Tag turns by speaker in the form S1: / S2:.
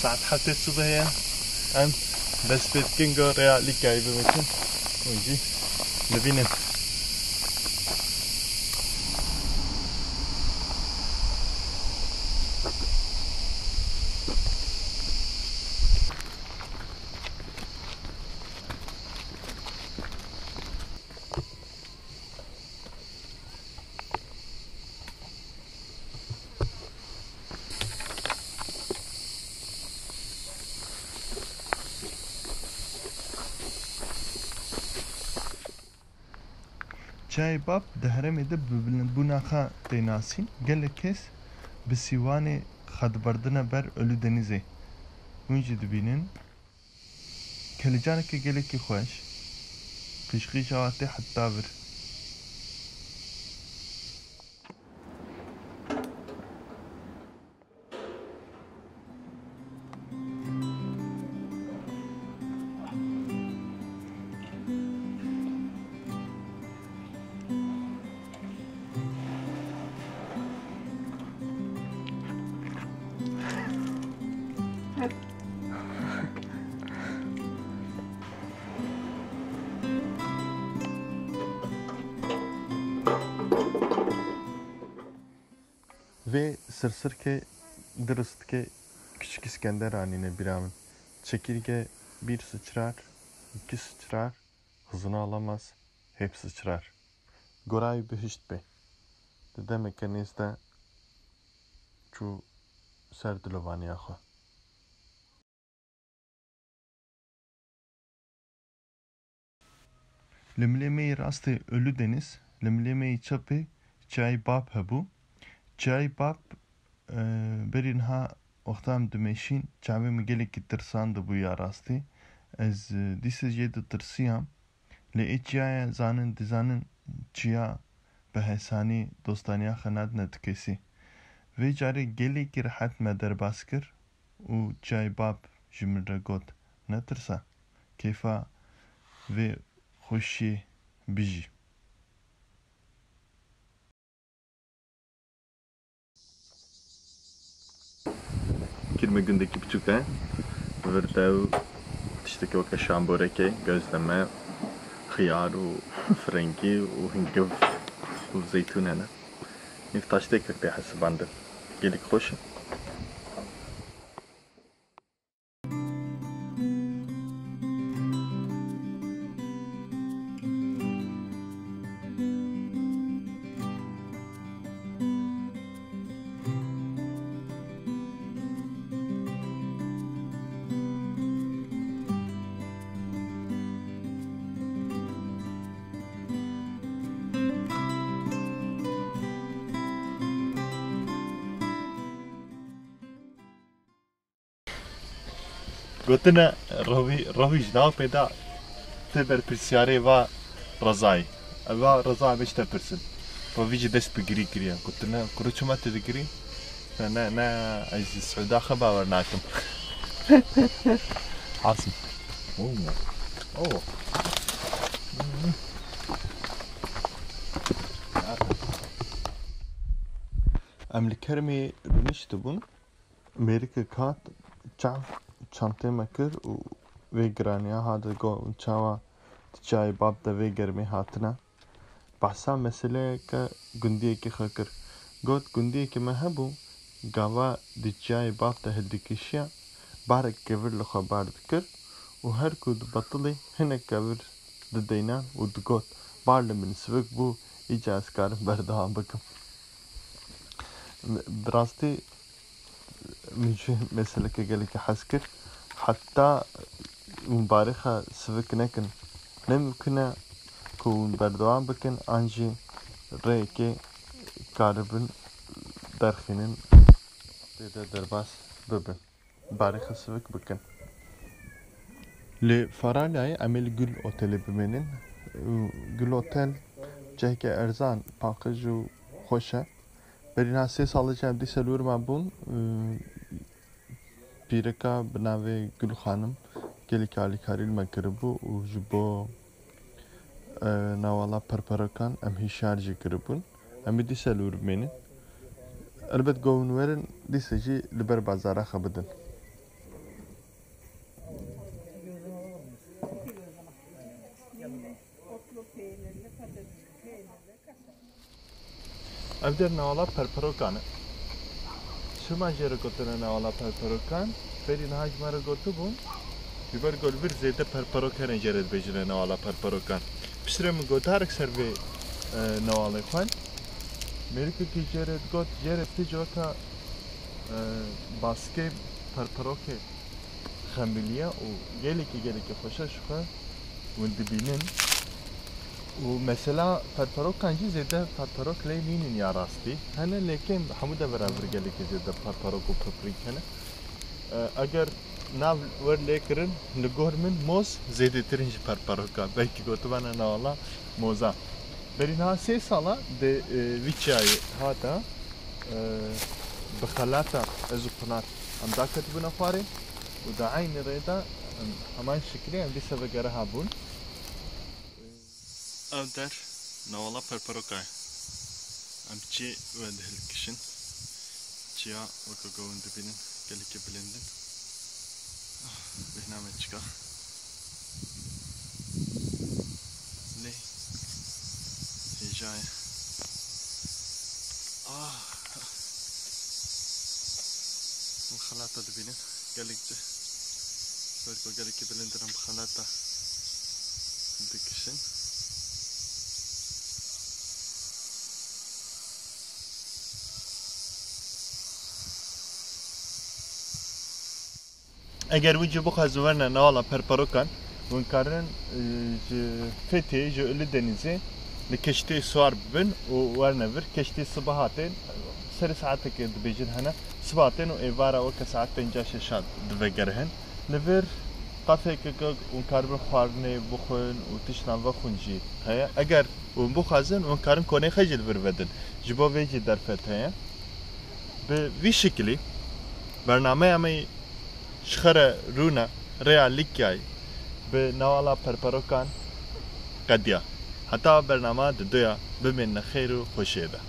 S1: ساعت حتى صبحية أم بس بتكنجو ريالي كايبة مثل ونجي نبينا چای باب دهرمê de bi bilindbûna xwe tê nasîn gelek kes bi sîwanê xwediberdina ber Ölü Denîzê. Hûn jî dibînin kelicanekî gelekî xweş, qîşqîşa we tê heta vir. Ve sırsırke dırıstke Küçük İskender hanine bir amın. Çekirge bir sıçrar, iki sıçrar, hızını alamaz, hep sıçrar. Goray behişt be. Demek enizde çu serdülövani yaxı. Limlemeyi rastı Ölü Deniz, limlemeyi çapı çay bab hebu. Çay bab berîn ha wextam dimeşîn çavê min gelekî tirsan dibûye rastî. Ez dîsa jê ditirsiyam. Lê ê çiyaya zanin dizanin çiya bi hesanî dostaniya xwe nadine ti kesî. Vê carê gelekî rehet me derbas kir û çay bab ji min re got netirse kêfa vê xweşiyê bijî. Kirme gündeki buçuk Virdev tişteki o şamboreke gözleme xiyar u frengi u hingiv u zeytun hene. Niftaştek de hesabanda. Gelik hoş. Gotine rovi jnav peda teber pirsyarê va Rezayê. Eva Reza beş te pirsin. Rovi jî dest bi girî kiriye. Gotine kuru çima te digirî? Ne ez ji Suûda xwe bawer nakim. Asım. Oh. Em li Kermê rûniştibûn Mêrika kat çantê me kir û vê giraniya hat got çawa çayê bab de vê germê hatine. Behsa meseleyeke gundiyekî xwe kir. Got gundiyekî me hebû gava di çayê bab de hildikişiya barek kevir li xwe bar dikir û her ku di betilê hinek kevir dideynan û digot bar li min sivik bû îca ez karim berdewam bikim. Bi rastî min jî meseleke gelekî hez kir. Heta hûn barê xwe sivik nekin. Nemimkin e ku hûn berdewam bikin an jî rêyekê karibin derxînin têde derbas bibin. Barê xwe sivik bikin. Li Faralyayê em ê li Gül Otelê bimênin. Gül Otel cihekî erzan, paqij û xweş e. Berîn ha 3 salê em dîsa li wir me bûn pîreka bi navê Gül Xanim gelekî alîkarî li me kiribû û ji bo navala perperokan em hîşyar jî kiribûn. Em ê dîsa li wir bimênin. Elbet govûn werin dîsa jî li ber bazara xwe bidin. Evder navala perperokan. Şuma jere gotuna navala perperokan. Berin hacmara gotu bun. Biber golbir zeyde perperokan jere bejine navala perperokan. Pişrem gotarek serve navala kwan. Merike ki jere got jere tijota baske perperoke خمبلية وجالك خوشة شخا وندبينن ومثلا فرفروك كان جي زيادة فرفروك لينين يا راستي هنا لكن حمودة برابر جالك زيادة فرفروك وبربريك هنا اگر ناو ور ليكرن لجور من موز زيادة ترنج فرفروكا belki gotubana navala moza برينها سي سالا de ويتشاي هاتا بخلاتا ازوقنات ام داكت بنا فاري وده عين ريدا امان شكلي ام دي سبب جرها بون أقدر نوالا بربروكاي ام تشي وده الكشن تشيا وكوكوون دبينن كليكي بلندن بهنا متشكا لي هي جاي وخلاطة دبينن قالك بركو قالك بلندر بخلاطة دكشن اگر وجه بخوا زورنا نوالا پرپروکان ونکارن فتي جو ölü denizi لكشتي سوار ببن وورنفر كشتي صباحاتين سر ساعتك دبيجن هنا صباحاتين وإيفارا وكا ساعت 5 شاد دبيجرهن نفر قافي كك ونكاربن خوارني بخون وتشنان بخونجي هيا اگر ونبخازن ونكارن كوني خجل بربدن جبو ويجي درفت هيا بوي شكلي برنامه امي شخرة رونا رياليكياي بنوالا بربروكان قديا حتى برنامه دويا بمن خير وخوشيده